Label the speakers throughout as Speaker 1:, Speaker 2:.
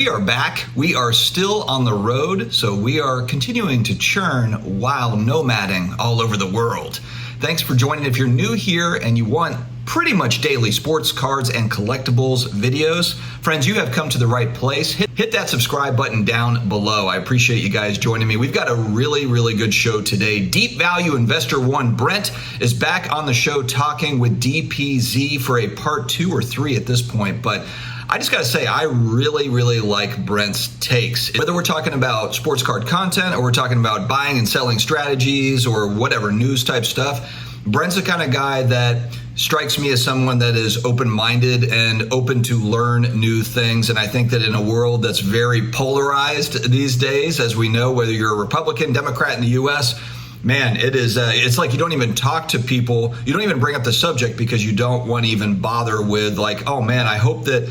Speaker 1: We are back. We are still on the road, so we are continuing to churn while nomading all over the world. Thanks for joining. If you're new here and you want pretty much daily sports cards and collectibles videos, friends, you have come to the right place. Hit that subscribe button down below. I appreciate you guys joining me. We've got a really good show today. Deep Value Investor 1 Brent is back on the show talking with DPZ for a part 2 or 3 at this point, but I just got to say, I really like Brent's takes. Whether we're talking about sports card content or we're talking about buying and selling strategies or whatever news type stuff, Brent's the kind of guy that strikes me as someone that is open-minded and open to learn new things. And I think that in a world that's very polarized these days, as we know, whether you're a Republican, Democrat in the U.S., man, it's like you don't even talk to people. You don't even bring up the subject because you don't want to even bother with like, oh man, I hope that,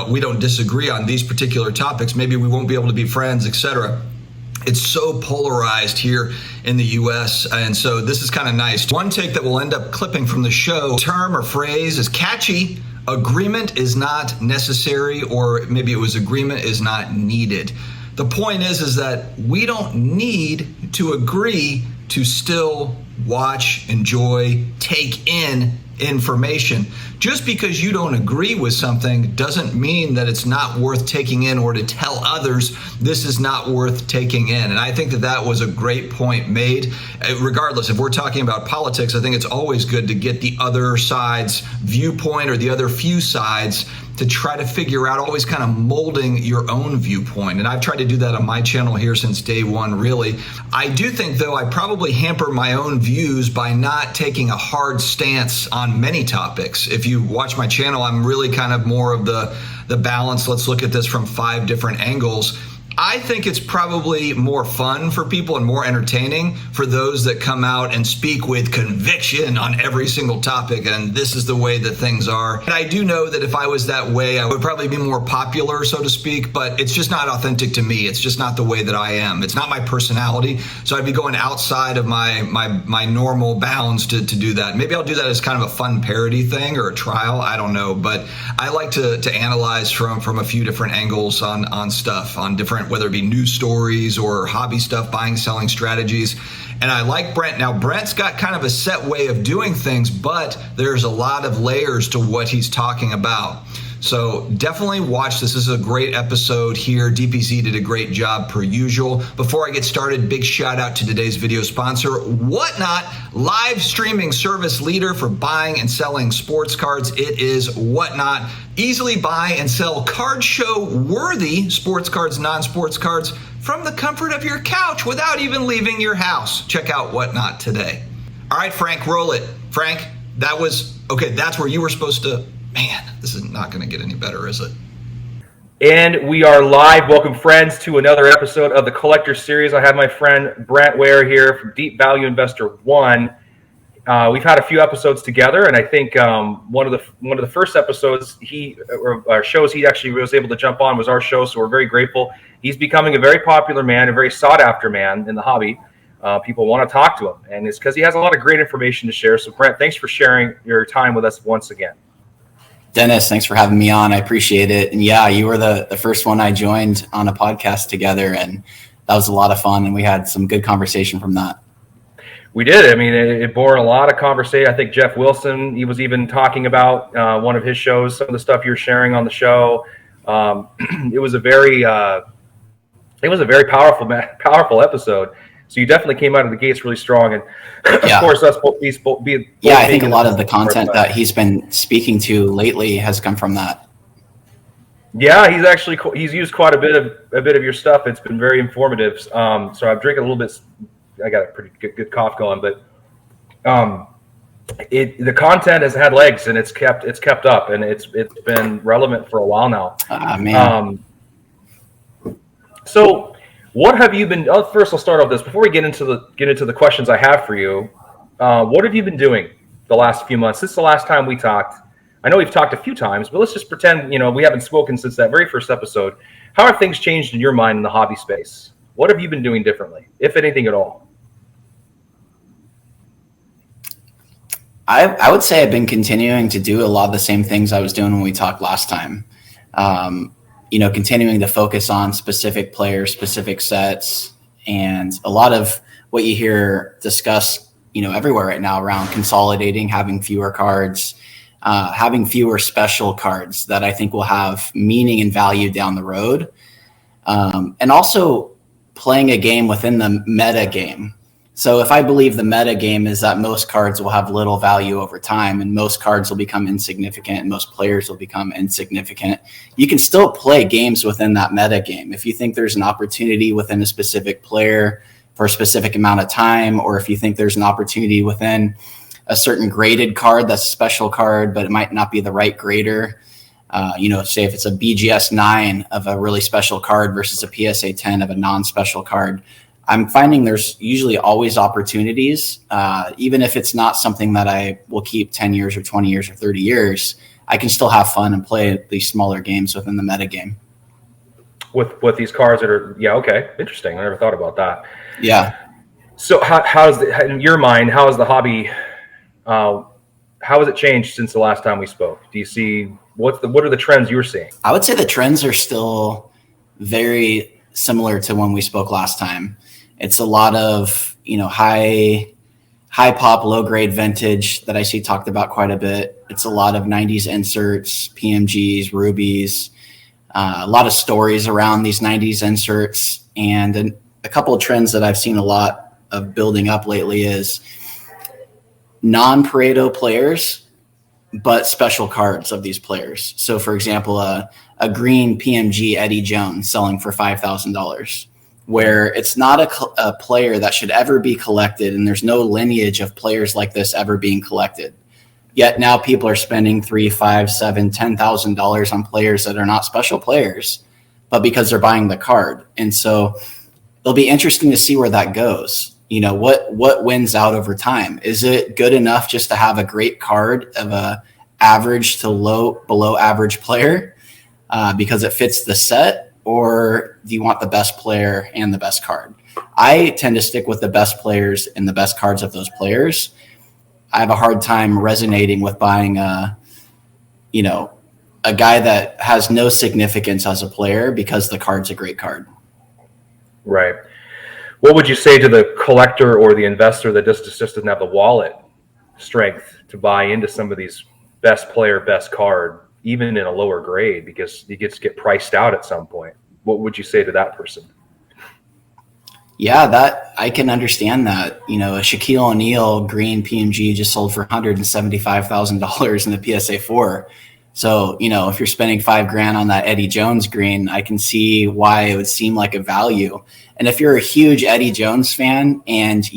Speaker 1: we don't disagree on these particular topics. Maybe we won't be able to be friends, etc. It's so polarized here in the U.S. And so this is kind of nice. One take that we'll end up clipping from the show, term or phrase is catchy. Agreement is not necessary, or maybe it was agreement is not needed. The point is that we don't need to agree to still watch, enjoy, take in information. Just because you don't agree with something doesn't mean that it's not worth taking in, or to tell others this is not worth taking in. And I think that was a great point made. Regardless, if we're talking about politics, I think it's always good to get the other side's viewpoint or the other few sides to try to figure out, always kind of molding your own viewpoint. And I've tried to do that on my channel here since day one, really. I do think, though, I probably hamper my own views by not taking a hard stance on many topics. If you watch my channel, I'm really kind of more of the balance. Let's look at this from 5 different angles. I think it's probably more fun for people and more entertaining for those that come out and speak with conviction on every single topic, and this is the way that things are. And I do know that if I was that way, I would probably be more popular, so to speak, but it's just not authentic to me. It's just not the way that I am. It's not my personality, so I'd be going outside of my normal bounds to do that. Maybe I'll do that as kind of a fun parody thing or a trial, I don't know, but I like to analyze from a few different angles on stuff, on different, whether it be news stories or hobby stuff, buying, selling strategies. And I like Brent. Now, Brent's got kind of a set way of doing things, but there's a lot of layers to what he's talking about. So definitely watch this. This is a great episode here. DPZ did a great job per usual. Before I get started, big shout out to today's video sponsor, Whatnot, live streaming service leader for buying and selling sports cards. It is Whatnot. Easily buy and sell card show worthy sports cards, non-sports cards from the comfort of your couch without even leaving your house. Check out Whatnot today. All right, Frank, roll it. Frank, that was, okay, that's where you were supposed to. Man, this is not going to get any better, is it?
Speaker 2: And we are live. Welcome, friends, to another episode of the Collector Series. I have my friend Brent Ware here from Deep Value Investor 1. We've had a few episodes together, and I think one of the first episodes shows he actually was able to jump on was our show, so we're very grateful. He's becoming a very popular man, a very sought-after man in the hobby. People want to talk to him, and it's because he has a lot of great information to share. So, Brent, thanks for sharing your time with us once again.
Speaker 3: Dennis, thanks for having me on. I appreciate it. And yeah, you were the first one I joined on a podcast together, and that was a lot of fun, and we had some good conversation from that.
Speaker 2: We did. I mean, it bore a lot of conversation. I think Jeff Wilson, he was even talking about one of his shows, some of the stuff you're sharing on the show. It was a very powerful episode. So you definitely came out of the gates really strong, and
Speaker 3: yeah.
Speaker 2: Of course, us both.
Speaker 3: Yeah, I think a lot of the content that he's been speaking to lately has come from that.
Speaker 2: Yeah, he's used quite a bit of your stuff. It's been very informative. So I'm drinking a little bit. I got a pretty good cough going, but the content has had legs, and it's kept up, and it's been relevant for a while now.
Speaker 3: Man.
Speaker 2: So. What have you been? First, I'll start off this before we get into the questions I have for you. What have you been doing the last few months? Since the last time we talked, I know we've talked a few times, but let's just pretend we haven't spoken since that very first episode. How have things changed in your mind in the hobby space? What have you been doing differently, if anything at all?
Speaker 3: I would say I've been continuing to do a lot of the same things I was doing when we talked last time. continuing to focus on specific players, specific sets, and a lot of what you hear discussed, everywhere right now around consolidating, having fewer cards, having fewer special cards that I think will have meaning and value down the road. And also playing a game within the meta game. So if I believe the meta game is that most cards will have little value over time and most cards will become insignificant and most players will become insignificant, you can still play games within that meta game. If you think there's an opportunity within a specific player for a specific amount of time, or if you think there's an opportunity within a certain graded card that's a special card, but it might not be the right grader. Say if it's a BGS 9 of a really special card versus a PSA 10 of a non-special card, I'm finding there's usually always opportunities. Even if it's not something that I will keep 10 years or 20 years or 30 years, I can still have fun and play these smaller games within the meta game.
Speaker 2: With these cards that are, okay, interesting. I never thought about that.
Speaker 3: Yeah.
Speaker 2: So in your mind, how is the hobby, how has it changed since the last time we spoke? Do you see, what are the trends you're seeing?
Speaker 3: I would say the trends are still very similar to when we spoke last time. It's a lot of, high pop, low grade vintage that I see talked about quite a bit. It's a lot of 90s inserts, PMGs, rubies, a lot of stories around these 90s inserts. And a couple of trends that I've seen a lot of building up lately is non-Pareto players, but special cards of these players. So for example, a green PMG Eddie Jones selling for $5,000, where it's not a player that should ever be collected. And there's no lineage of players like this ever being collected. Yet now people are spending $3,000, $5,000, $7,000, $10,000 on players that are not special players, but because they're buying the card. And so it'll be interesting to see where that goes. What wins out over time? Is it good enough just to have a great card of a average to below average player because it fits the set, or do you want the best player and the best card? I tend to stick with the best players and the best cards of those players. I have a hard time resonating with buying a guy that has no significance as a player because the card's a great card.
Speaker 2: Right. What would you say to the collector or the investor that just doesn't have the wallet strength to buy into some of these best player, best card, even in a lower grade, because you get priced out at some point? What would you say to that person?
Speaker 3: Yeah, that I can understand that. A Shaquille O'Neal green PMG just sold for $175,000 in the PSA 4. So, if you're spending $5,000 on that Eddie Jones green, I can see why it would seem like a value. And if you're a huge Eddie Jones fan and if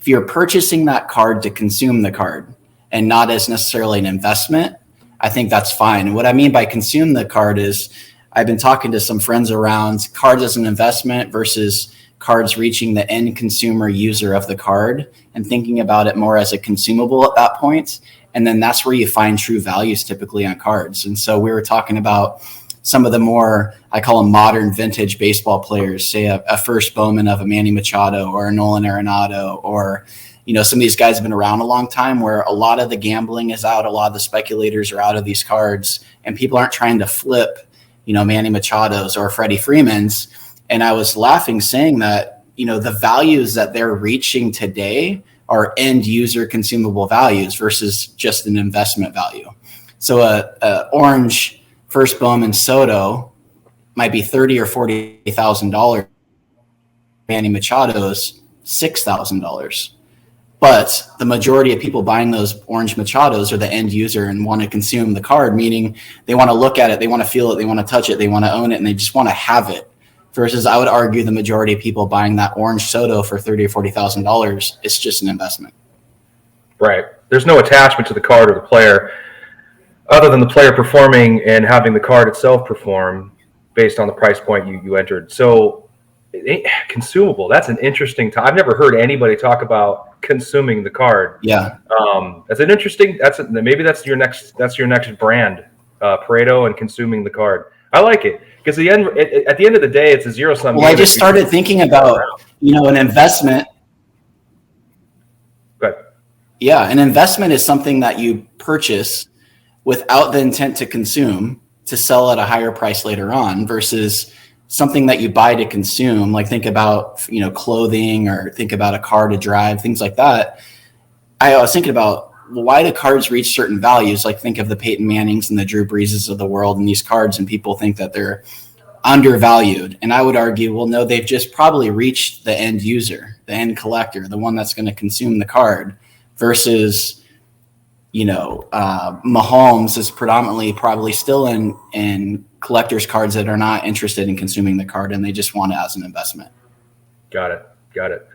Speaker 3: you're purchasing that card to consume the card and not as necessarily an investment, I think that's fine. And what I mean by consume the card is I've been talking to some friends around cards as an investment versus cards reaching the end consumer user of the card and thinking about it more as a consumable at that point. And then that's where you find true values typically on cards. And so we were talking about some of the more, I call them modern vintage baseball players, say a first Bowman of a Manny Machado or a Nolan Arenado, or, some of these guys have been around a long time where a lot of the gambling is out, a lot of the speculators are out of these cards, and people aren't trying to flip, Manny Machado's or Freddie Freeman's. And I was laughing saying that, the values that they're reaching today are end user consumable values versus just an investment value. So a orange first Bowman Soto might be $30,000 or $40,000. Manny Machado's $6,000. But the majority of people buying those orange Machados are the end user and want to consume the card, meaning they want to look at it, they want to feel it, they want to touch it, they want to own it, and they just want to have it. Versus I would argue the majority of people buying that orange Soto for $30,000 or $40,000, it's just an investment.
Speaker 2: Right. There's no attachment to the card or the player other than the player performing and having the card itself perform based on the price point you entered. So consumable, that's an interesting time. I've never heard anybody talk about consuming the card.
Speaker 3: Yeah.
Speaker 2: That's an interesting, maybe that's your next brand, Pareto and consuming the card. I like it because at the end of the day, it's a zero sum.
Speaker 3: Well, I just started thinking about, an investment.
Speaker 2: Good.
Speaker 3: Yeah. An investment is something that you purchase without the intent to consume. to sell at a higher price later on versus something that you buy to consume. Like think about, clothing, or think about a car to drive, things like that. I was thinking about, well, why do cards reach certain values? Like think of the Peyton Mannings and the Drew Breeses of the world and these cards, and people think that they're undervalued. And I would argue, well, no, they've just probably reached the end user, the end collector, the one that's going to consume the card, versus, Mahomes is predominantly probably still in collectors cards that are not interested in consuming the card, and they just want it as an investment.
Speaker 2: Got it.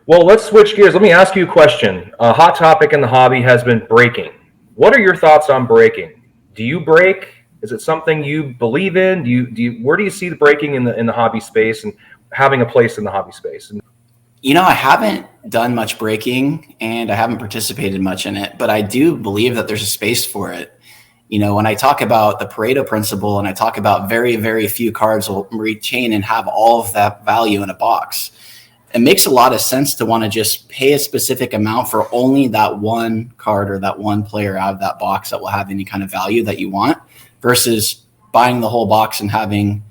Speaker 2: Well, let's switch gears. Let me ask you a question. A hot topic in the hobby has been breaking. What are your thoughts on breaking? Do you break? Is it something you believe in? Where do you see the breaking in the hobby space and having a place in the hobby space?
Speaker 3: I haven't done much breaking and I haven't participated much in it, but I do believe that there's a space for it. When I talk about the Pareto principle and I talk about very, very few cards will retain and have all of that value in a box, it makes a lot of sense to want to just pay a specific amount for only that one card or that one player out of that box that will have any kind of value that you want, versus buying the whole box and having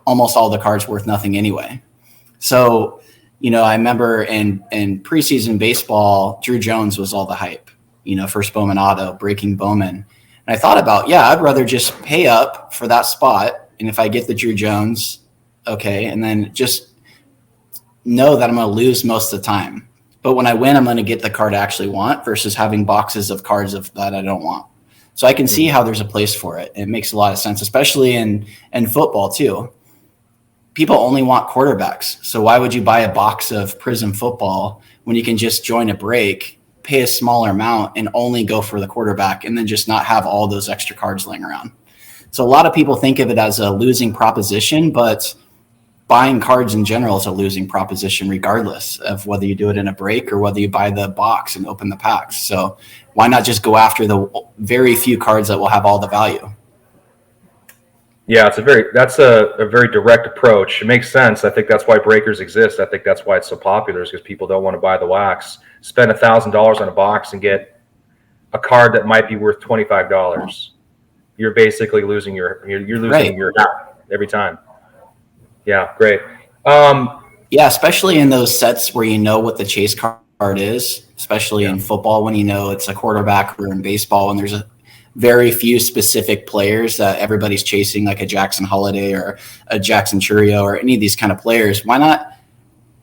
Speaker 3: almost all the cards worth nothing anyway. So, I remember in preseason baseball, Drew Jones was all the hype, first Bowman auto, breaking Bowman. And I thought about, I'd rather just pay up for that spot. And if I get the Drew Jones, okay, and then just know that I'm going to lose most of the time. But when I win, I'm going to get the card I actually want versus having boxes of cards that I don't want. So I can see how there's a place for it. It makes a lot of sense, especially in football too. People only want quarterbacks. So why would you buy a box of Prism football when you can just join a break, pay a smaller amount, and only go for the quarterback, and then just not have all those extra cards laying around? So a lot of people think of it as a losing proposition, but buying cards in general is a losing proposition, regardless of whether you do it in a break or whether you buy the box and open the packs. So why not just go after the very few cards that will have all the value?
Speaker 2: Yeah, that's a very direct approach. It makes sense. I think that's why breakers exist. I think that's why it's so popular, is because people don't want to buy the wax, spend $1,000 on a box and get a card that might be worth $25. You're basically losing your hat every time. Yeah, great.
Speaker 3: Especially in those sets where you know what the chase card is, especially in football when you know it's a quarterback, or in baseball and there's a very few specific players that everybody's chasing, like a Jackson Holiday or a Jackson Churio or any of these kind of players. Why not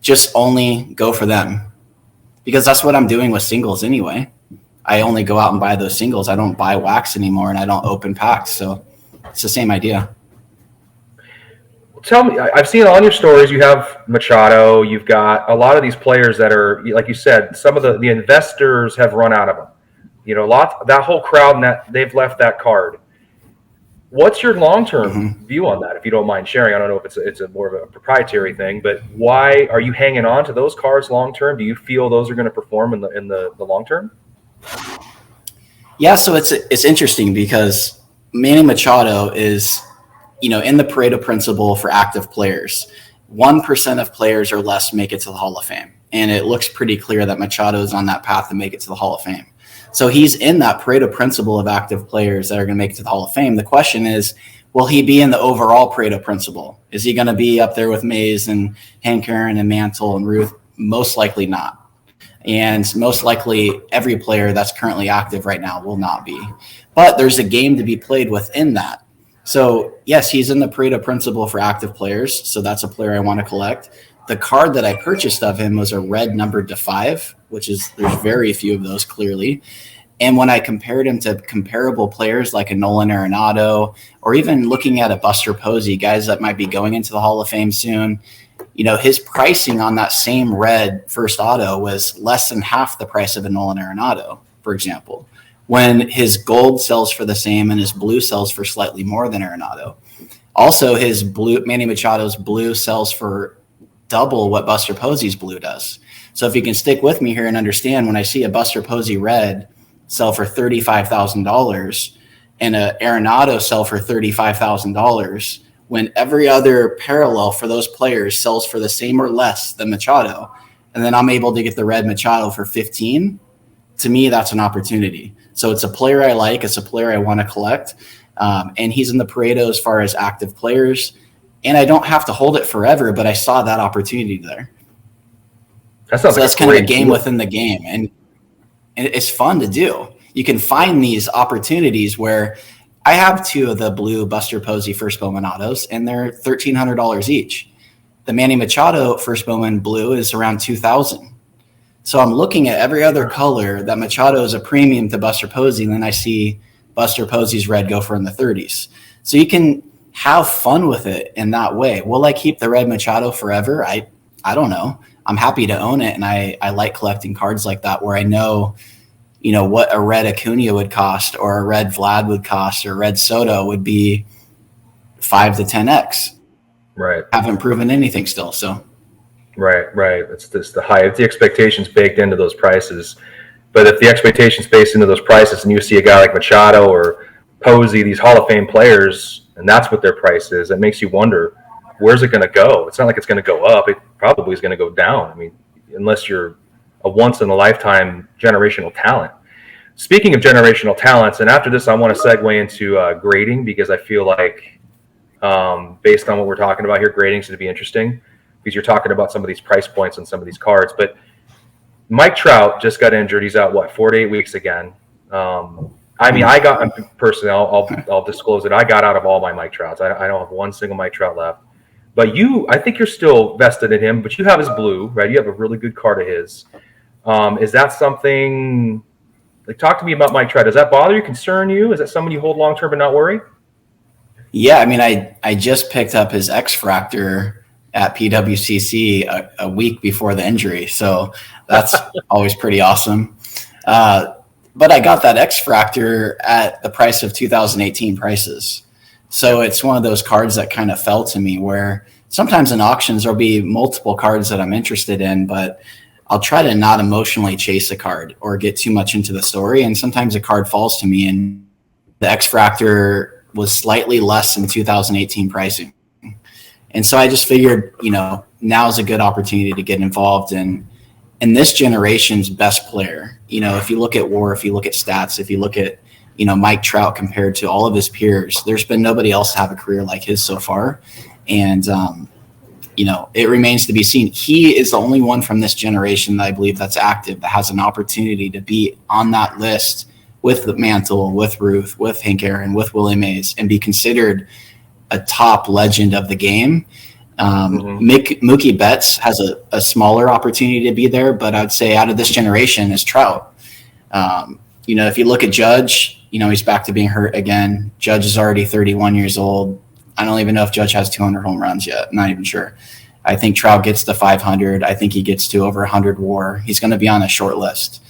Speaker 3: just only go for them? Because that's what I'm doing with singles anyway. I only go out and buy those singles. I don't buy wax anymore, and I don't open packs. So it's the same idea.
Speaker 2: Tell me, I've seen on your stories, you have Machado, you've got a lot of these players that are, like you said, some of the investors have run out of them. That whole crowd, they've left that card. What's your long-term view on that, if you don't mind sharing? I don't know if it's a more of a proprietary thing, but why are you hanging on to those cards long-term? Do you feel those are going to perform in the long term?
Speaker 3: Yeah, so it's interesting because Manny Machado is, in the Pareto principle for active players, 1% of players or less make it to the Hall of Fame. And it looks pretty clear that Machado is on that path to make it to the Hall of Fame. So he's in that Pareto principle of active players that are going to make it to the Hall of Fame. The question is, will he be in the overall Pareto principle? Is he going to be up there with Mays and Hank Aaron and Mantle and Ruth? Most likely not. And most likely every player that's currently active right now will not be. But there's a game to be played within that. So yes, he's in the Pareto principle for active players. So that's a player I want to collect. The card that I purchased of him was a red numbered to 5, there's very few of those clearly. And when I compared him to comparable players like a Nolan Arenado, or even looking at a Buster Posey, guys that might be going into the Hall of Fame soon, his pricing on that same red first auto was less than half the price of a Nolan Arenado, for example, when his gold sells for the same and his blue sells for slightly more than Arenado. Also, his blue, Manny Machado's blue, sells for double what Buster Posey's blue does. So if you can stick with me here and understand, when I see a Buster Posey red sell for $35,000 and a Arenado sell for $35,000, when every other parallel for those players sells for the same or less than Machado, and then I'm able to get the red Machado for 15, to me, that's an opportunity. So it's a player I like. It's a player I want to collect. And he's in the Pareto as far as active players. And I don't have to hold it forever, but I saw that opportunity there. That's kind of a game within the game. And it's fun to do. You can find these opportunities where I have 2 of the blue Buster Posey First Bowman autos, and they're $1,300 each. The Manny Machado First Bowman blue is around $2,000. So I'm looking at every other color that Machado is a premium to Buster Posey, and then I see Buster Posey's red go for in the 30s. So you can have fun with it in that way. Will I keep the red Machado forever? I don't know. I'm happy to own it, and I like collecting cards like that where I know, what a red Acuna would cost, or a red Vlad would cost, or red Soto would be 5 to 10x.
Speaker 2: Right.
Speaker 3: Haven't proven anything still. So.
Speaker 2: Right. It's just the expectations baked into those prices. But if the expectations based into those prices, and you see a guy like Machado or Posey, these Hall of Fame players, and that's what their price is, it makes you wonder, where's it going to go? It's not like it's going to go up. It probably is going to go down. I mean, unless you're a once-in-a-lifetime generational talent. Speaking of generational talents, and after this, I want to segue into grading, because I feel like, based on what we're talking about here, grading is going to be interesting, because you're talking about some of these price points on some of these cards. But Mike Trout just got injured. He's out, 4 to 8 weeks again. I got, personally, I'll disclose it, I got out of all my Mike Trouts. I don't have one single Mike Trout left. But I think you're still vested in him, but you have his blue, right? You have a really good card of his. Is that something, talk to me about Mike Trout. Does that bother you, concern you? Is that someone you hold long-term and not worry?
Speaker 3: Yeah, I just picked up his X-Fractor at PWCC a week before the injury. So that's always pretty awesome. But I got that X-Fractor at the price of 2018 prices. So it's one of those cards that kind of fell to me, where sometimes in auctions there'll be multiple cards that I'm interested in, but I'll try to not emotionally chase a card or get too much into the story. And sometimes a card falls to me, and the X-Fractor was slightly less than 2018 pricing. And so I just figured, now's a good opportunity to get involved in this generation's best player. If you look at WAR, if you look at stats, if you look at, Mike Trout compared to all of his peers, there's been nobody else to have a career like his so far. And, it remains to be seen. He is the only one from this generation that I believe that's active, that has an opportunity to be on that list with the Mantle, with Ruth, with Hank Aaron, with Willie Mays, and be considered a top legend of the game. Mookie Betts has a smaller opportunity to be there, but I'd say out of this generation is Trout. If you look at Judge, he's back to being hurt again. Judge is already 31 years old. I don't even know if Judge has 200 home runs yet. Not even sure. I think Trout gets to 500. I think he gets to over 100 WAR. He's going to be on a short list.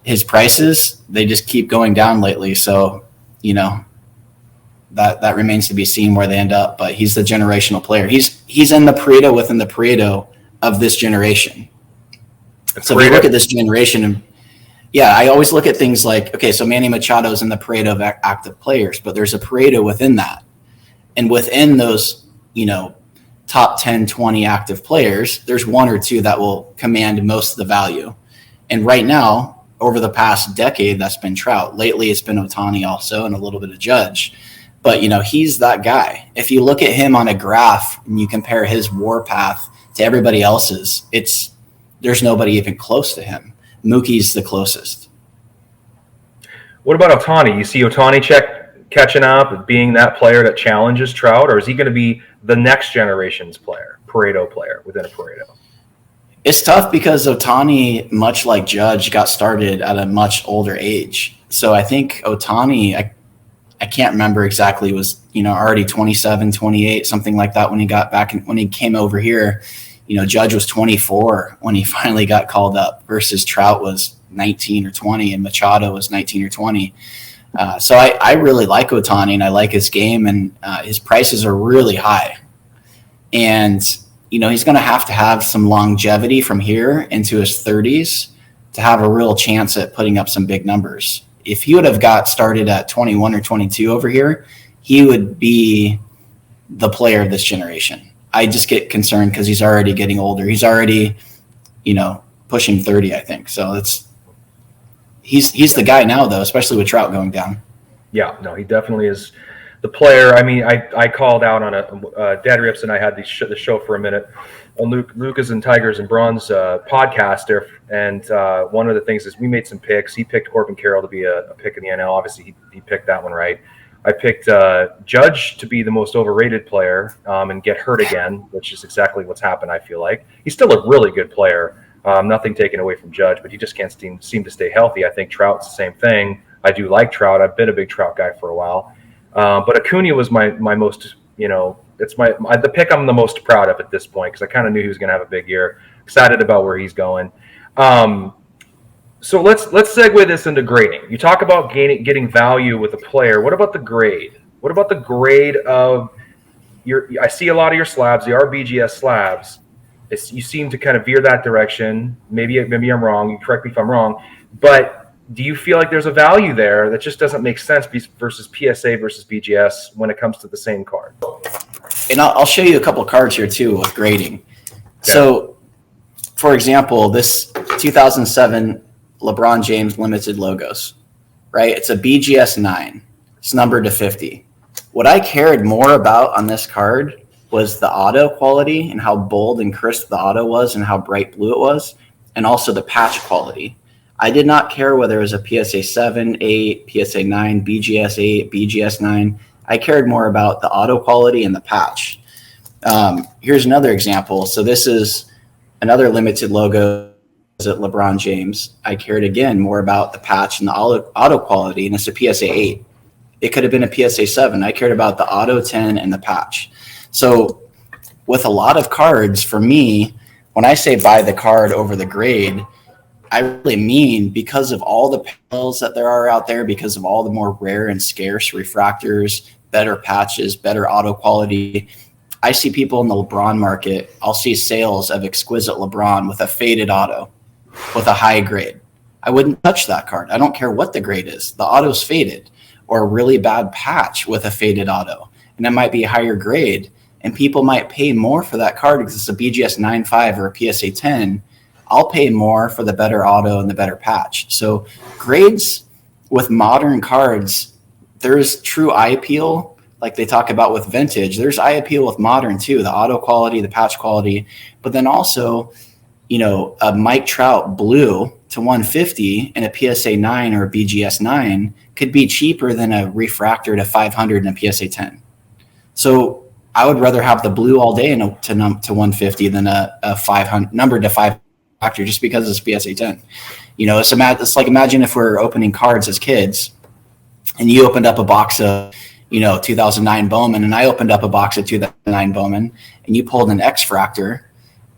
Speaker 3: His prices, they just keep going down lately. So, that remains to be seen where they end up. But he's the generational player. He's in the Pareto within the Pareto of this generation. So if you look at this generation, and I always look at things like, okay, so Manny Machado is in the Pareto of active players, but there's a Pareto within that. And within those, top 10, 20 active players, there's 1 or 2 that will command most of the value. And right now, over the past decade, that's been Trout. Lately, it's been Ohtani also, and a little bit of Judge. But, he's that guy. If you look at him on a graph and you compare his WAR path to everybody else's, there's nobody even close to him. Mookie's the closest.
Speaker 2: What about Ohtani? You see Ohtani catching up, being that player that challenges Trout, or is he going to be the next generation's Pareto player within a Pareto?
Speaker 3: It's tough because Ohtani, much like Judge, got started at a much older age. So I think Ohtani, I can't remember exactly, was, already 27, 28, something like that when he got back, when he came over here. Judge was 24 when he finally got called up, versus Trout was 19 or 20 and Machado was 19 or 20. So I really like Ohtani, and I like his game, and his prices are really high. And, he's going to have some longevity from here into his 30s to have a real chance at putting up some big numbers. If he would have got started at 21 or 22 over here, he would be the player of this generation. I just get concerned because he's already getting older. He's already, pushing 30, I think. So he's the guy now, though, especially with Trout going down.
Speaker 2: Yeah, no, he definitely is the player. I mean, I called out on a Dad Rips and I had the show for a minute on Lucas and Tigers and Bronze podcast there. And one of the things is we made some picks. He picked Corbin Carroll to be a pick in the NL. Obviously, he picked that one right. I picked Judge to be the most overrated player and get hurt again, which is exactly what's happened, I feel like. He's still a really good player. Nothing taken away from Judge, but he just can't seem to stay healthy. I think Trout's the same thing. I do like Trout. I've been a big Trout guy for a while. But Acuna was my most, it's the pick I'm the most proud of at this point because I kind of knew he was going to have a big year. Excited about where he's going. So let's segue this into grading. You talk about getting value with a player. What about the grade? What about the grade of I see a lot of your slabs, the RBGS slabs. You seem to kind of veer that direction. Maybe I'm wrong. You correct me if I'm wrong. But do you feel like there's a value there that just doesn't make sense versus PSA versus BGS when it comes to the same card?
Speaker 3: And I'll show you a couple of cards here too with grading. Okay. So, for example, this 2007 LeBron James limited logos, right? It's a BGS 9. It's numbered to 50. What I cared more about on this card was the auto quality and how bold and crisp the auto was and how bright blue it was, and also the patch quality. I did not care whether it was a PSA 7, 8, PSA 9, BGS 8, BGS 9. I cared more about the auto quality and the patch. Here's another example. So this is another limited logo at LeBron James. I cared again more about the patch and the auto quality, and it's a PSA 8. It could have been a PSA 7. I cared about the auto 10 and the patch. So with a lot of cards, for me, when I say buy the card over the grade, I really mean because of all the parallels that there are out there, because of all the more rare and scarce refractors, better patches, better auto quality. I see people in the LeBron market. I'll see sales of exquisite LeBron with a faded auto, with a high grade. I wouldn't touch that card. I don't care what the grade is. The auto's faded, or a really bad patch with a faded auto. And it might be a higher grade. And people might pay more for that card because it's a BGS 9.5 or a PSA 10. I'll pay more for the better auto and the better patch. So grades with modern cards, there's true eye appeal, like they talk about with vintage. There's eye appeal with modern too, the auto quality, the patch quality. But then also, a Mike Trout blue to 150 and a PSA 9 or a BGS 9 could be cheaper than a refractor to 500 and a PSA 10. So I would rather have the blue all day to 150 than a 500 numbered to 5 refractor just because it's PSA 10. It's like imagine if we're opening cards as kids and you opened up a box of 2009 Bowman and I opened up a box of 2009 Bowman and you pulled an X-fractor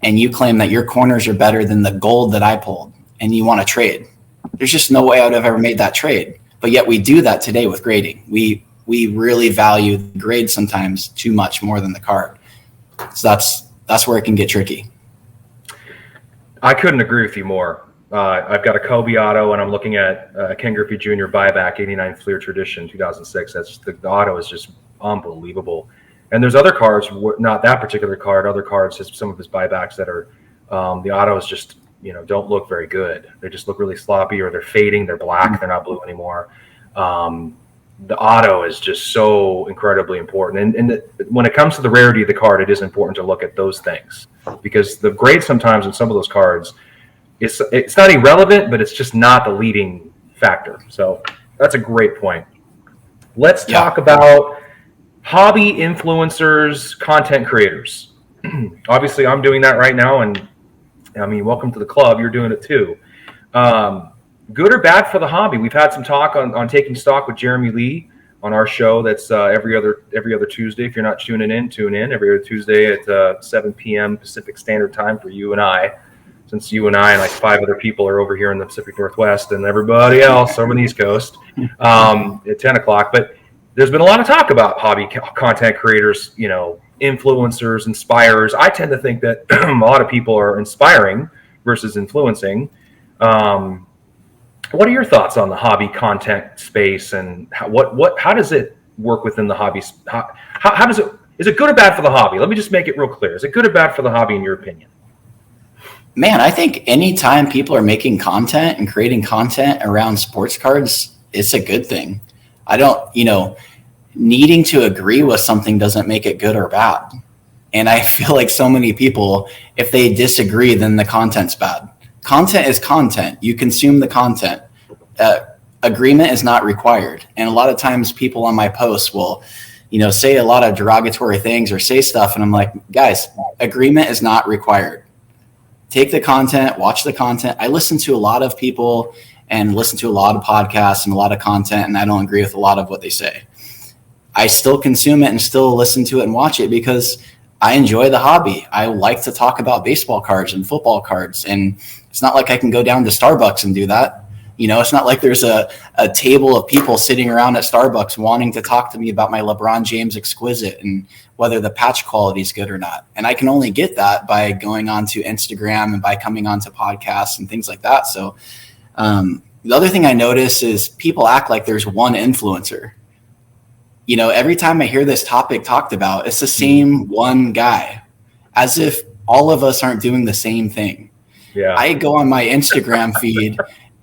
Speaker 3: and you claim that your corners are better than the gold that I pulled and you want to trade. There's just no way I would have ever made that trade. But yet we do that today with grading. We really value the grade sometimes too much more than the card. So that's where it can get tricky.
Speaker 2: I couldn't agree with you more. I've got a Kobe auto, and I'm looking at Ken Griffey Jr. buyback 89 Fleer Tradition 2006. That's the auto is just unbelievable. And there's other cards, not that particular card, other cards, some of his buybacks that are the autos just don't look very good. They just look really sloppy, or they're fading. They're black. They're not blue anymore. The auto is just so incredibly important. And when it comes to the rarity of the card, it is important to look at those things because the grade sometimes in some of those cards, it's not irrelevant, but it's just not the leading factor. So that's a great point. Let's talk about hobby influencers, content creators. Obviously, I'm doing that right now. And I mean, welcome to the club. You're doing it too. Good or bad for the hobby? We've had some talk on taking stock with Jeremy Lee on our show. That's every other Tuesday. If you're not tuning in, tune in every other Tuesday at 7 p.m. Pacific Standard Time for you and I. Since you and I and like 5 other people are over here in the Pacific Northwest and everybody else over on the East Coast at 10 o'clock. But there's been a lot of talk about hobby content creators, influencers, inspirers. I tend to think that a lot of people are inspiring versus influencing. What are your thoughts on the hobby content space and how does it work within the hobby? How does it, is it good or bad for the hobby? Let me just make it real clear. Is it good or bad for the hobby in your opinion?
Speaker 3: Man, I think anytime people are making content and creating content around sports cards, it's a good thing. I don't, needing to agree with something doesn't make it good or bad. And I feel like so many people, if they disagree, then the content's bad. Content is content. You consume the content. Agreement is not required. And a lot of times people on my posts will, say a lot of derogatory things or say stuff. And I'm like, guys, agreement is not required. Take the content, watch the content. I listen to a lot of people and listen to a lot of podcasts and a lot of content, and I don't agree with a lot of what they say. I still consume it and still listen to it and watch it because I enjoy the hobby. I like to talk about baseball cards and football cards. And it's not like I can go down to Starbucks and do that. It's not like there's a table of people sitting around at Starbucks wanting to talk to me about my LeBron James Exquisite and whether the patch quality is good or not. And I can only get that by going onto Instagram and by coming onto podcasts and things like that. So the other thing I notice is people act like there's one influencer. Every time I hear this topic talked about, it's the same one guy, as if all of us aren't doing the same thing.
Speaker 2: Yeah.
Speaker 3: I go on my Instagram feed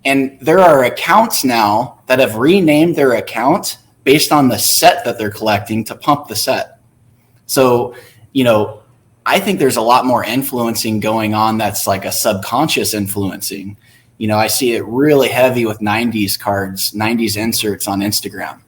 Speaker 3: and there are accounts now that have renamed their account based on the set that they're collecting to pump the set. So, I think there's a lot more influencing going on that's like a subconscious influencing. I see it really heavy with 90s cards, 90s inserts on Instagram.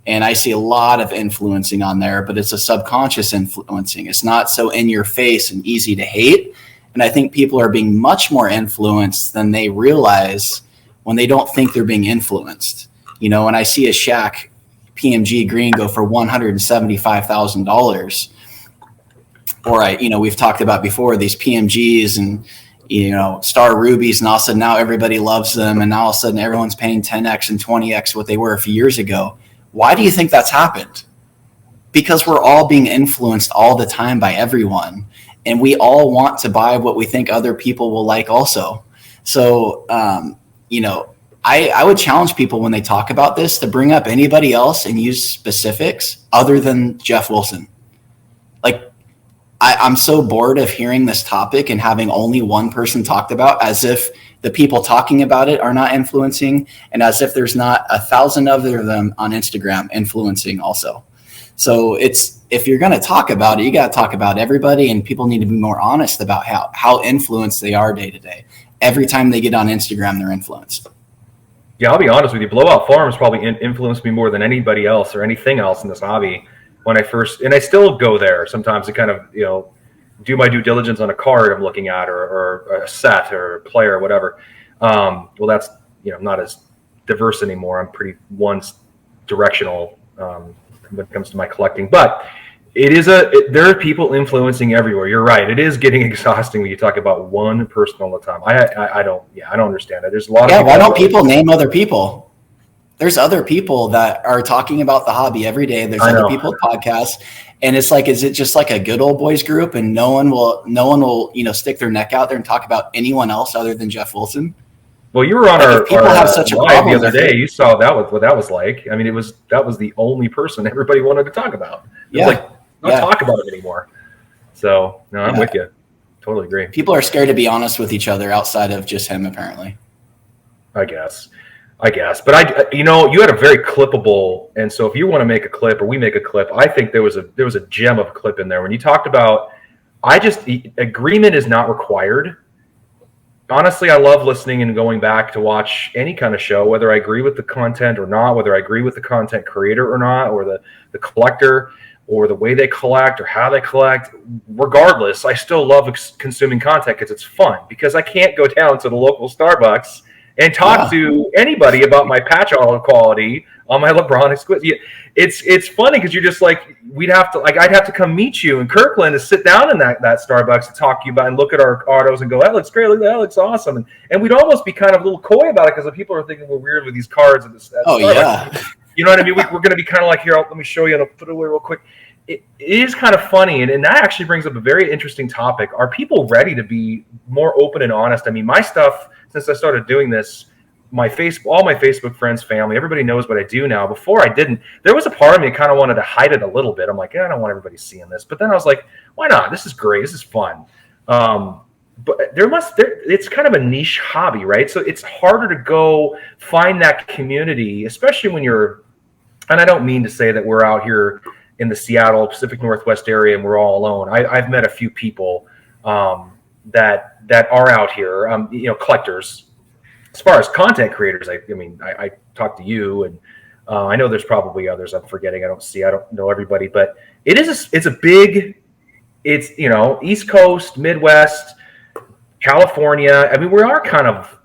Speaker 3: And I see a lot of influencing on there, but it's a subconscious influencing. It's not so in your face and easy to hate. And I think people are being much more influenced than they realize when they don't think they're being influenced. When I see a Shaq PMG green go for $175,000, or we've talked about before these PMGs and, Star Rubies, and all of a sudden now everybody loves them. And now all of a sudden everyone's paying 10X and 20X what they were a few years ago. Why do you think that's happened? Because we're all being influenced all the time by everyone. And we all want to buy what we think other people will like also. So, I would challenge people when they talk about this to bring up anybody else and use specifics other than Jeff Wilson. Like, I'm so bored of hearing this topic and having only one person talked about, as if the people talking about it are not influencing, and as if there's not 1,000 other of them on Instagram influencing also. So if you're going to talk about it, you got to talk about everybody, and people need to be more honest about how influenced they are day to day. Every time they get on Instagram, they're influenced.
Speaker 2: Yeah, I'll be honest with you. Blowout Farms probably influenced me more than anybody else or anything else in this hobby when I first, and I still go there sometimes to kind of, do my due diligence on a card I'm looking at or a set or a player or whatever. Well, that's, not as diverse anymore. I'm pretty one directional when it comes to my collecting, but there are people influencing everywhere. You're right. It is getting exhausting when you talk about one person all the time. I don't understand it. There's a lot of
Speaker 3: why don't people name other people? There's other people that are talking about the hobby every day. There's other people with podcasts, and it's like, is it just like a good old boys group, and no one will stick their neck out there and talk about anyone else other than Jeff Wilson?
Speaker 2: Well, you were on our
Speaker 3: have such a problem
Speaker 2: the other day. You saw what that was like. I mean, that was the only person everybody wanted to talk about. It was not talk about it anymore. So no, I'm with you. Totally agree.
Speaker 3: People are scared to be honest with each other outside of just him, apparently.
Speaker 2: I guess, but you had a very clippable, and so if you want to make a clip or we make a clip, I think there was a gem of a clip in there when you talked about, agreement is not required. Honestly, I love listening and going back to watch any kind of show, whether I agree with the content or not, whether I agree with the content creator or not, or the collector, or the way they collect or how they collect. Regardless, I still love consuming content because it's fun, because I can't go down to the local Starbucks and talk to anybody about my patch auto quality on my LeBron Exquisite. It's funny because you're just like, I'd have to come meet you in Kirkland to sit down in that Starbucks to talk to you about and look at our autos and go, that looks great, that looks awesome. And we'd almost be kind of a little coy about it because the people are thinking we're weird with these cards at Starbucks.
Speaker 3: Yeah.
Speaker 2: You know what I mean? We're going to be kind of like, here, let me show you, and I'll put it away real quick. It is kind of funny, and that actually brings up a very interesting topic. Are people ready to be more open and honest? I mean, my stuff, since I started doing this, all my Facebook friends, family, everybody knows what I do now. Before I didn't. There was a part of me that kind of wanted to hide it a little bit. I'm like, I don't want everybody seeing this. But then I was like, why not? This is great. This is fun. But it's kind of a niche hobby, right? So it's harder to go find that community, especially when you're And I don't mean to say that we're out here in the Seattle Pacific Northwest area and we're all alone. I've met a few people that are out here, collectors. As far as content creators, I talk to you, and I know there's probably others I'm forgetting. I don't know everybody, but it's a big, East Coast, Midwest, California. I mean, we are kind of,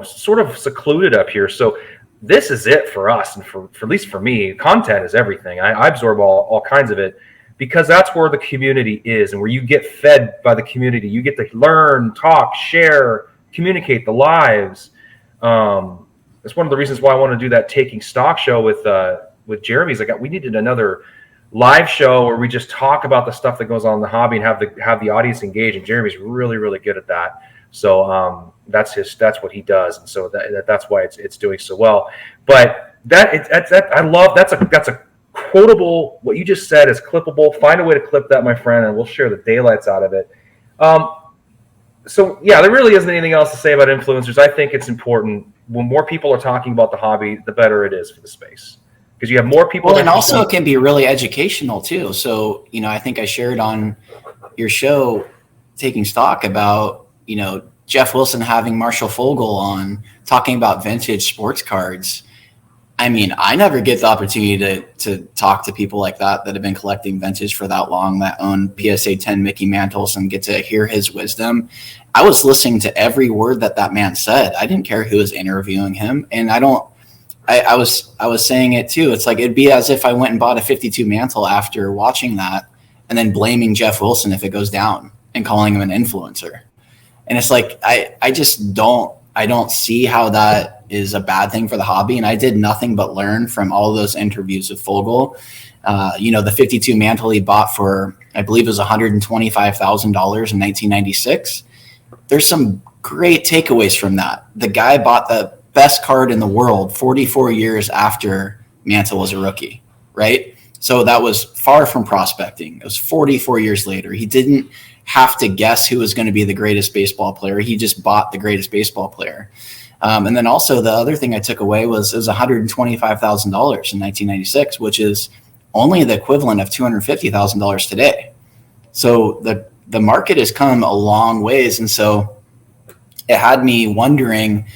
Speaker 2: sort of secluded up here. So this is it for us. And for at least for me, content is everything. I absorb all kinds of it because that's where the community is and where you get fed by the community. You get to learn, talk, share, communicate the lives. That's one of the reasons why I want to do that taking stock show with Jeremy's. We needed another live show where we just talk about the stuff that goes on in the hobby and have the audience engage. And Jeremy's really, really good at that. So that's what he does, and so that's why it's doing so well. But that's a quotable. What you just said is clippable. Find a way to clip that, my friend, and we'll share the daylights out of it. So yeah, there really isn't anything else to say about influencers. I think it's important when more people are talking about the hobby, the better it is for the space because you have more people.
Speaker 3: Well, and also it can be really educational too. So I think I shared on your show taking stock about Jeff Wilson having Marshall Fogel on talking about vintage sports cards. I mean, I never get the opportunity to talk to people like that have been collecting vintage for that long, that own PSA 10 Mickey Mantles, and get to hear his wisdom. I was listening to every word that man said. I didn't care who was interviewing him. And I was saying it too. It's like, it'd be as if I went and bought a 52 Mantle after watching that and then blaming Jeff Wilson if it goes down and calling him an influencer. And it's like, I don't see how that is a bad thing for the hobby. And I did nothing but learn from all those interviews with Fogel. The 52 Mantle he bought for, I believe it was $125,000 in 1996. There's some great takeaways from that. The guy bought the best card in the world 44 years after Mantle was a rookie, right? So that was far from prospecting. It was 44 years later. He didn't have to guess who was going to be the greatest baseball player. He just bought the greatest baseball player. And then also the other thing I took away was it was $125,000 in 1996, which is only the equivalent of $250,000 today. So the market has come a long ways. And so it had me wondering,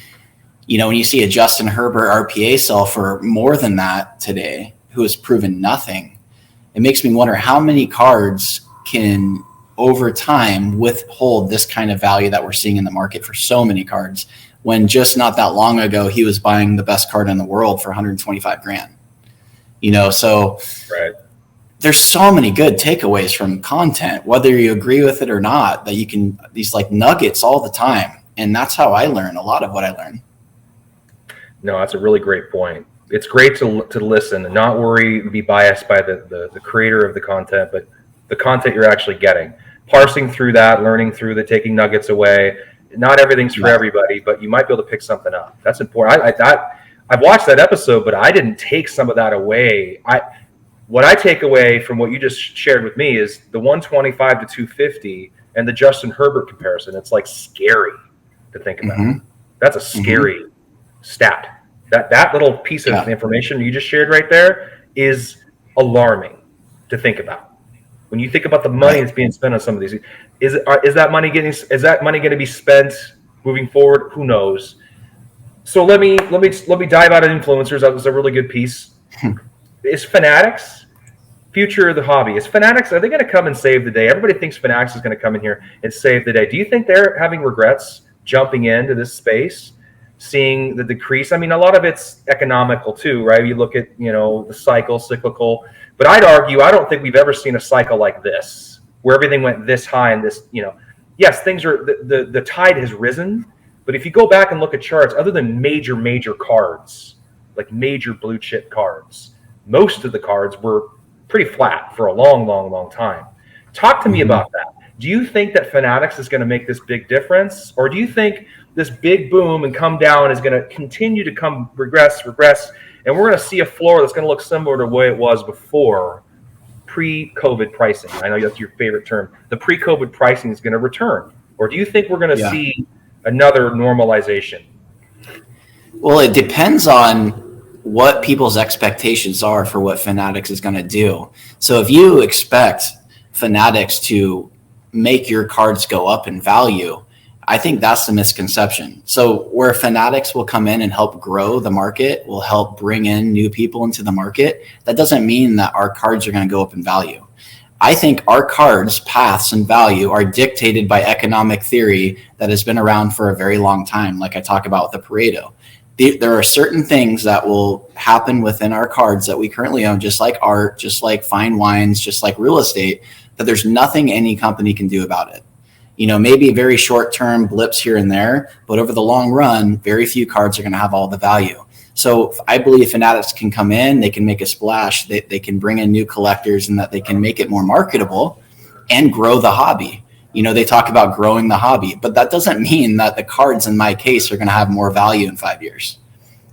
Speaker 3: when you see a Justin Herbert RPA sell for more than that today, who has proven nothing, it makes me wonder how many cards can over time withhold this kind of value that we're seeing in the market for so many cards, when just not that long ago he was buying the best card in the world for $125,000. So
Speaker 2: right.
Speaker 3: There's so many good takeaways from content, whether you agree with it or not, that you can, these like nuggets all the time. And that's how I learn a lot of what I learn.
Speaker 2: No, that's a really great point. It's great to listen and not worry, be biased by the creator of the content, but the content you're actually getting. Parsing through that, learning through the, taking nuggets away. Not everything's for everybody, but you might be able to pick something up. That's important. I've watched that episode, but I didn't take some of that away. What I take away from what you just shared with me is the 125 to 250 and the Justin Herbert comparison. It's like scary to think about. Mm-hmm. That's a scary stat. That little piece of information you just shared right there is alarming to think about. When you think about the money that's being spent on some of these, is that money going to be spent moving forward? Who knows? So let me dive out of influencers. That was a really good piece. Is Fanatics future of the hobby? Is Fanatics, are they going to come and save the day? Everybody thinks Fanatics is going to come in here and save the day. Do you think they're having regrets jumping into this space, seeing the decrease? I mean, a lot of it's economical too, right? You look at, the cyclical. But I'd argue, I don't think we've ever seen a cycle like this, where everything went this high and this, yes, things are, the tide has risen. But if you go back and look at charts, other than major cards, like major blue chip cards, most of the cards were pretty flat for a long time. Talk to me about that. Do you think that Fanatics is going to make this big difference? Or do you think this big boom and come down is going to continue to regress, and we're going to see a floor that's going to look similar to the way it was before pre-COVID pricing? I know that's your favorite term. The pre-COVID pricing is going to return. Or do you think we're going to see another normalization?
Speaker 3: Well, it depends on what people's expectations are for what Fanatics is going to do. So if you expect Fanatics to make your cards go up in value, I think that's the misconception. So where Fanatics will come in and help grow the market, will help bring in new people into the market, that doesn't mean that our cards are going to go up in value. I think our cards' paths and value are dictated by economic theory that has been around for a very long time, like I talk about with the Pareto. There are certain things that will happen within our cards that we currently own, just like art, just like fine wines, just like real estate, that there's nothing any company can do about it. You know, maybe very short-term blips here and there, but over the long run, very few cards are going to have all the value. So I believe Fanatics can come in, they can make a splash, they can bring in new collectors, and that they can make it more marketable and grow the hobby. You know, they talk about growing the hobby, but that doesn't mean that the cards in my case are going to have more value in 5 years.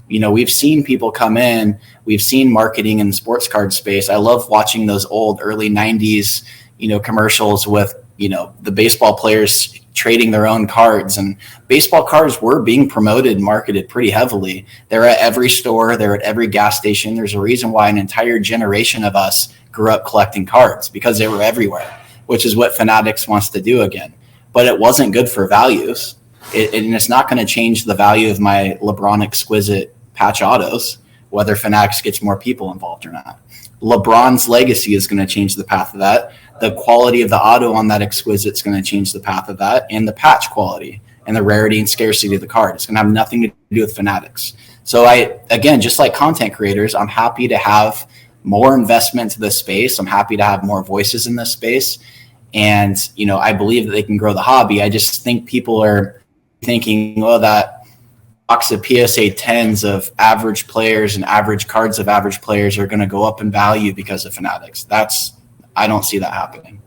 Speaker 3: You know, we've seen people come in, we've seen marketing in the sports card space. I love watching those old early 90s, you know, commercials with, you know, the baseball players trading their own cards, and baseball cards were being promoted and marketed pretty heavily. They're at every store, they're at every gas station. There's a reason why an entire generation of us grew up collecting cards, because they were everywhere, which is what Fanatics wants to do again. But it wasn't good for values. And it's not going to change the value of my LeBron exquisite patch autos, whether Fanatics gets more people involved or not. LeBron's legacy is going to change the path of that. The quality of the auto on that exquisite is going to change the path of that, and the patch quality and the rarity and scarcity of the card. It's going to have nothing to do with Fanatics. So again, just like content creators, I'm happy to have more investment to this space. I'm happy to have more voices in this space. And, you know, I believe that they can grow the hobby. I just think people are thinking, oh, that box of PSA 10s of average players and average cards of average players are going to go up in value because of Fanatics. I don't see that happening.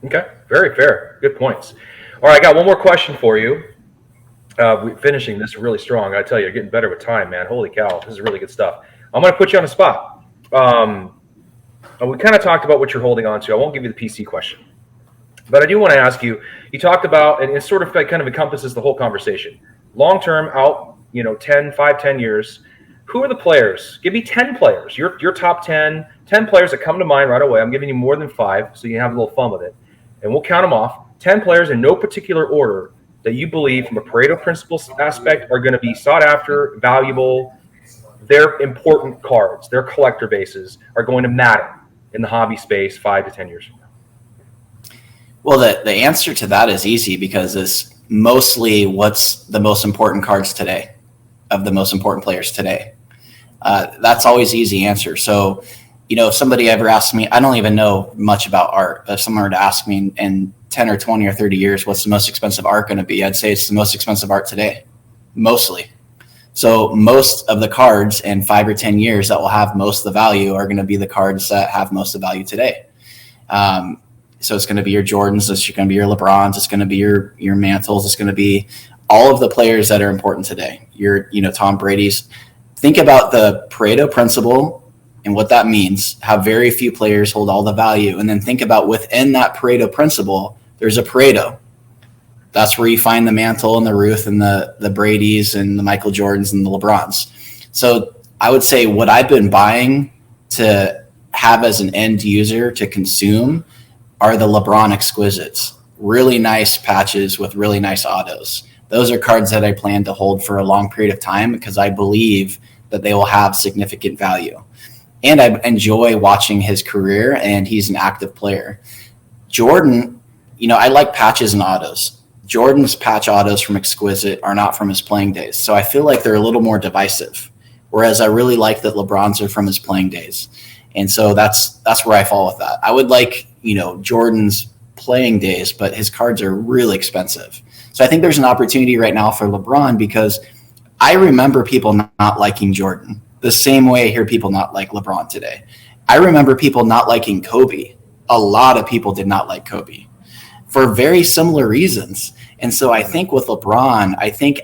Speaker 2: Okay, very fair. Good points. All right, I got one more question for you. We're finishing this really strong. I tell you, you're getting better with time, man. Holy cow, this is really good stuff. I'm going to put you on the spot. We kind of talked about what you're holding on to. I won't give you the PC question. But I do want to ask you, you talked about, and it sort of kind of encompasses the whole conversation. Long-term out, 10 years. Who are the players? Give me 10 players. Your top 10 players that come to mind right away. I'm giving you more than 5, so you can have a little fun with it. And we'll count them off. 10 players in no particular order that you believe from a Pareto principles aspect are going to be sought after, valuable. They're important cards. Their collector bases are going to matter in the hobby space 5 to 10 years from now.
Speaker 3: Well, the answer to that is easy, because it's mostly what's the most important cards today, of the most important players today. That's always the easy answer. So, if somebody ever asks me, I don't even know much about art. If someone were to ask me in 10 or 20 or 30 years, what's the most expensive art going to be? I'd say it's the most expensive art today, mostly. So most of the cards in 5 or 10 years that will have most of the value are going to be the cards that have most of the value today. So it's going to be your Jordans, it's going to be your LeBrons, it's going to be your Mantles, it's going to be all of the players that are important today. Your, Tom Brady's. Think about the Pareto principle and what that means, how very few players hold all the value. And then think about within that Pareto principle, there's a Pareto. That's where you find the Mantle and the Ruth and the Brady's and the Michael Jordans and the LeBrons. So I would say what I've been buying to have as an end user to consume are the LeBron exquisites. Really nice patches with really nice autos. Those are cards that I plan to hold for a long period of time, because I believe that they will have significant value. And I enjoy watching his career, and he's an active player. Jordan, I like patches and autos. Jordan's patch autos from exquisite are not from his playing days. So I feel like they're a little more divisive, whereas I really like that LeBron's are from his playing days. And so that's where I fall with that. I would like, Jordan's playing days, but his cards are really expensive. So I think there's an opportunity right now for LeBron, because I remember people not liking Jordan the same way I hear people not like LeBron today. I remember people not liking Kobe. A lot of people did not like Kobe for very similar reasons. And so I think with LeBron,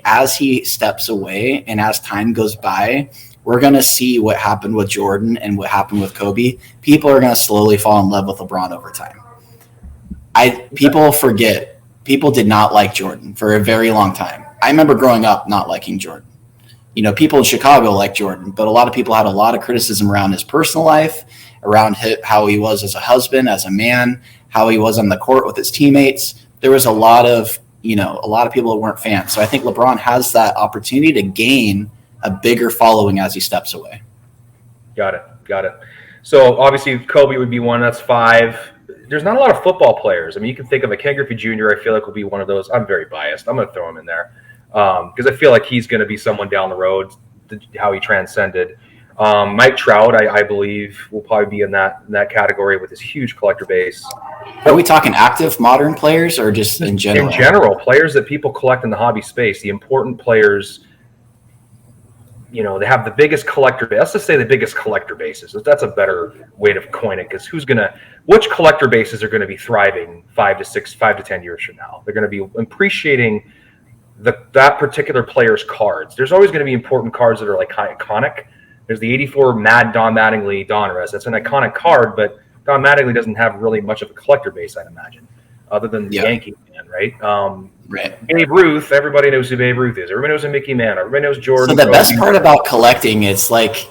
Speaker 3: as he steps away and as time goes by, we're going to see what happened with Jordan and what happened with Kobe. People are going to slowly fall in love with LeBron over time. People forget, people did not like Jordan for a very long time. I remember growing up not liking Jordan. people in Chicago like Jordan, but a lot of people had a lot of criticism around his personal life, around how he was as a husband, as a man, how he was on the court with his teammates. There was a lot of people that weren't fans. So I think LeBron has that opportunity to gain a bigger following as he steps away.
Speaker 2: Got it. So obviously Kobe would be one. That's 5. There's not a lot of football players. I mean, you can think of a Ken Griffey Jr. I feel like will be one of those. I'm very biased. I'm going to throw him in there because I feel like he's going to be someone down the road, how he transcended. Mike Trout, I believe, will probably be in that category with his huge collector base.
Speaker 3: Are we talking active modern players or just in general?
Speaker 2: In general, players that people collect in the hobby space, the important players. They have the biggest collector base. Let's just say the biggest collector bases. That's a better way to coin it, because which collector bases are going to be thriving 5 to 10 years from now? They're going to be appreciating that particular player's cards. There's always going to be important cards that are like iconic. There's the 84 Mad Don Mattingly Donruss. That's an iconic card, but Don Mattingly doesn't have really much of a collector base, I'd imagine, other than the Yankee man, right?
Speaker 3: Right.
Speaker 2: Babe Ruth, everybody knows who Babe Ruth is. Everybody knows who Mickey Mantle. Everybody knows Jordan.
Speaker 3: So the best part about collecting, it's like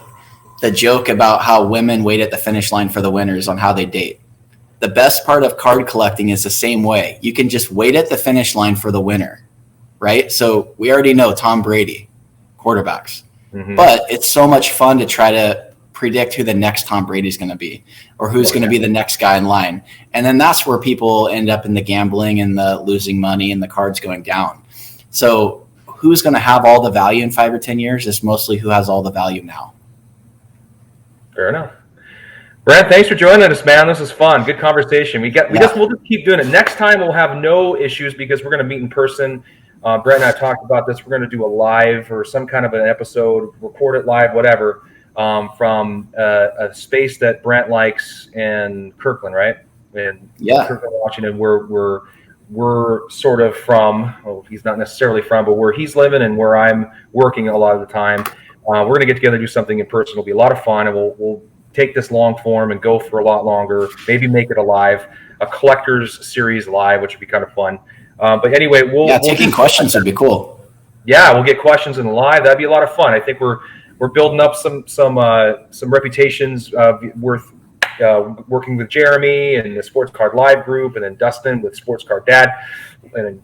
Speaker 3: the joke about how women wait at the finish line for the winners on how they date. The best part of card collecting is the same way. You can just wait at the finish line for the winner, right? So we already know Tom Brady, quarterbacks. Mm-hmm. But it's so much fun to try to predict who the next Tom Brady is going to be, or who's going to be the next guy in line. And then that's where people end up in the gambling and the losing money and the cards going down. So who's going to have all the value in 5 or 10 years is mostly who has all the value now.
Speaker 2: Fair enough. Brent, thanks for joining us, man. This is fun. Good conversation. We'll just keep doing it. Next time we'll have no issues because we're going to meet in person. Brent and I talked about this. We're going to do a live or some kind of an episode, record it live, whatever, from a space that Brent likes in Kirkland, right? And Kirkland, Washington, we're sort of from. Well, he's not necessarily from, but where he's living and where I'm working a lot of the time. We're going to get together, do something in person. It'll be a lot of fun, and we'll take this long form and go for a lot longer. Maybe make it a collector's series live, which would be kind of fun. But anyway,
Speaker 3: taking questions would be cool.
Speaker 2: Yeah, we'll get questions in the live. That'd be a lot of fun. I think we're building up some reputations worth working with Jeremy and the Sports Card Live group, and then Dustin with Sports Card Dad, and then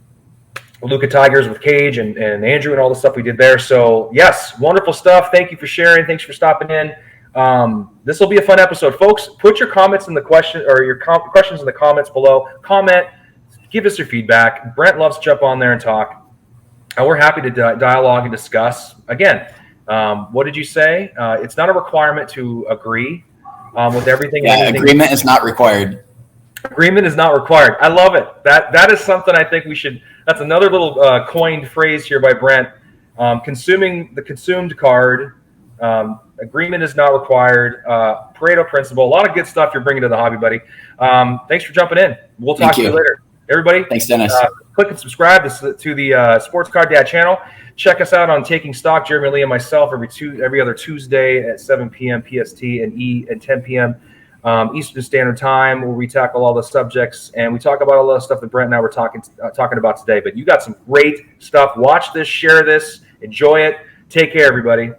Speaker 2: Luca Tigers with Cage and Andrew and all the stuff we did there. So yes, wonderful stuff. Thank you for sharing. Thanks for stopping in. This will be a fun episode, folks. Put your comments in the questions in the comments below. Comment. Give us your feedback. Brent loves to jump on there and talk. And we're happy to dialogue and discuss. Again, what did you say? It's not a requirement to agree with everything.
Speaker 3: Yeah, agreement is not required.
Speaker 2: Agreement is not required. I love it. That is something I think we should. That's another little coined phrase here by Brent. Consuming the consumed card. Agreement is not required. Pareto principle. A lot of good stuff you're bringing to the hobby, buddy. Thanks for jumping in. We'll talk to you later. Everybody,
Speaker 3: thanks, Dennis.
Speaker 2: Click and subscribe to the Sports Card Dad channel. Check us out on Taking Stock, Jeremy Lee and myself, every other Tuesday at 7 p.m. PST and 10 p.m. Eastern Standard Time, where we tackle all the subjects and we talk about all the stuff that Brent and I were talking about today. But you got some great stuff. Watch this, share this, enjoy it. Take care, everybody.